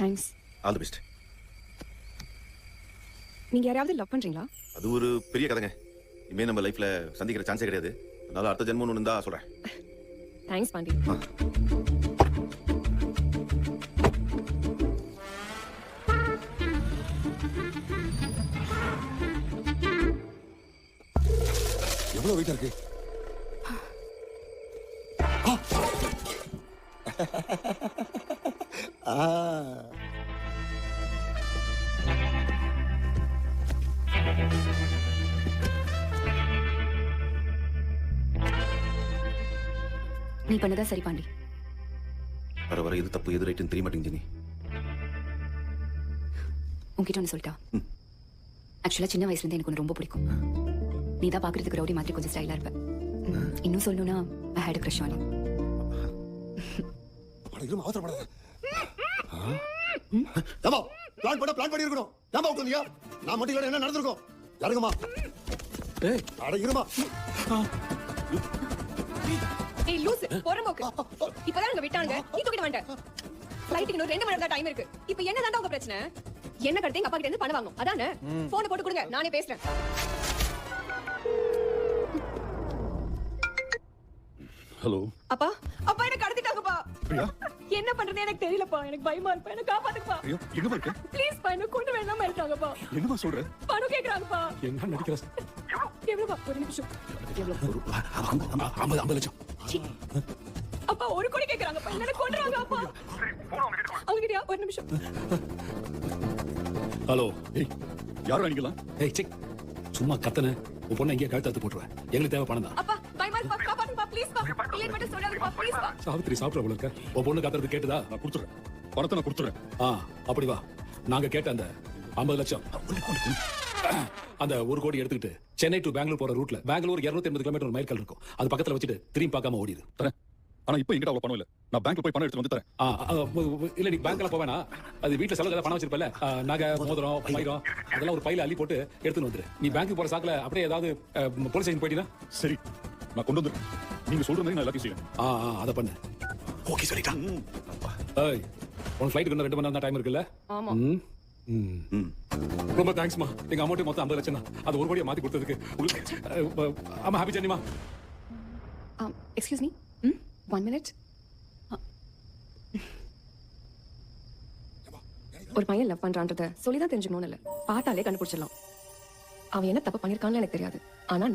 Thanks. All the best. நீங்க யாரையாவது love பண்றீங்களா? அது ஒரு பெரிய கதைங்க. இனிமே நம்ம லைஃப்ல சந்திக்கிற சான்ஸே கிடையாது. அதனால அடுத்த ஜென்மம் ஒன்று இருந்தா சொல்றேன். தேங்க்ஸ் பாண்டி. எவ்வளவு வெயிட்டா இருக்கு? நீ பண்ணதா சரி பாண்டி. வர வர எது தப்பு எது ரைட்டுன்னு தெரிய மாட்டேங்குது ஜெனி. உன்கிட்ட ஒன்று சொல்லிட்டா. ஆக்சுவலா சின்ன வயசுல இருந்து எனக்கு ஒன்று ரொம்ப பிடிக்கும். நீ தான் பாக்குறதுக்கு ரவுடி மாதிரி கொஞ்சம் ஸ்டைலா இருப்ப. இன்னும் சொல்லணும்னா ஐ had a crush on you. அட அவசரப்படாத. ஏமா பிளான் பண்ணி இருக்கணும். ஏமா உட்கார்ந்தியா? நான் மட்டும் இல்ல என்ன நடந்துருக்கும்? யாருங்கம்மா? ஏய் அட இருமா. ஏய் லூஸ் போறம்போக்கு. இப்பதான் அங்க விட்டாங்க. நீ தூக்கிட்டு வந்துட்ட. ஃளைட்டுக்கு இன்னும் 2 மணி நேரம் தான் டைம் இருக்கு. இப்போ என்னதான் உங்க பிரச்சனை? என்ன கடத்தீங்க அப்பா கிட்ட இருந்து பணம் வாங்கணும். அதானே? போன் போட்டு கொடுங்க. நானே பேசுறேன். ஹலோ அப்பா அப்பா என்ன கடத்திட்டாங்கப்பா. என்ன பண்றதுன்னு எனக்கு தெரியலப்பா. எனக்கு பயமா இருக்கு. என்ன காப்பாத்துப்பா. ஐயோ எங்க இருக்க? ப்ளீஸ் பா என்ன கொண்டு வேணாம இருக்காங்கப்பா. என்னமா சொல்ற? பணம் கேக்குறாங்கப்பா. என்ன நடிக்கிற? எவ்வளவுப்பா? ஒரு நிமிஷம். எவ்வளவு? 50 லட்சம். அப்பா 1 கோடி கேக்குறாங்கப்பா. என்ன கொன்றாங்க அப்பா. அவங்க கிட்டயா? ஒரு நிமிஷம். ஹலோ ஏய் யாரோ அடிக்கலாம்? ஏய் செக் சும்மா கத்தன உன் பொண்ணை எங்கேயா கழுத்தாத்து போட்டுருவேன். எங்களுக்கு தேவை பணம் தான். அப்பா பயமா இருக்கு. காப்பாத்துப்பா ப்ளீஸ் பா. இல்ல மட்டும் சொல்லாதீங்கப்பா ப்ளீஸ் பா. சாவித்திரி சாப்பிட்ற போல இருக்க. உன் பொண்ணு கத்துறது கேட்டுதா? நான் கொடுத்துறேன். பணத்தை நான் கொடுத்துறேன். அப்படி வா. நாங்க கேட்ட அந்த 50 லட்சம் அந்த 1 கோடி எடுத்துக்கிட்டு சென்னை டு பெங்களூர் போற ரூட்ல பெங்களூர் 280 கிலோமீட்டர் மைல் இருக்கும். அது பக்கத்துல வச்சுட்டு திரும்பி பார்க்காம ஓடிடு. தரேன். ஆனா இப்போ என்கிட்ட அவ்வளவு பணம் இல்ல. நான் பேங்க்ல போய் பணம் எடுத்து வந்து தரேன். இல்ல நீ பேங்க்ல போவேனா? அது வீட்டுல செலவு பணம் வச்சிருப்பல. நகை மோதிரம் பைரம் அதெல்லாம் ஒரு பையில அள்ளி போட்டு எடுத்துன்னு வந்துரு. நீ பேங்க் போற சாக்குல அப்படியே ஏதாவது போலீஸ் ஸ்டேஷன் போயிட்டீனா சரி நான் கொண்டு வந்துறேன். நீங்க சொல்ற மாதிரி நான் எல்லாத்தையும் செய்யறேன். அத பண்ணு. ஓகே சொல்லிட்டா. ஏய் உன் ஃளைட்டுக்கு இன்னும் 2 மணி நேரம் தான் டைம் இருக்குல்ல? ஆமா. ரொம்ப தேங்க்ஸ்மா. எங்க அமௌண்ட் மொத்தம் 50 லட்சம் தான். அது 1 கோடியா மாத்தி கொடுத்ததுக்கு உங்களுக்கு ஆமா ஹாப்பி ஜெர்னிமா. Excuse me. 1 minute. ஒரு பையன் லவ் பண்றான்றத சொல்லிதான் தெரிஞ்சுக்கணும்னு இல்ல. பார்த்தாலே கண்டுபிடிச்சிடலாம். அவன் என்ன தப்பு பண்ணிருக்கான்னு எனக்கு தெரியாது. ஆனா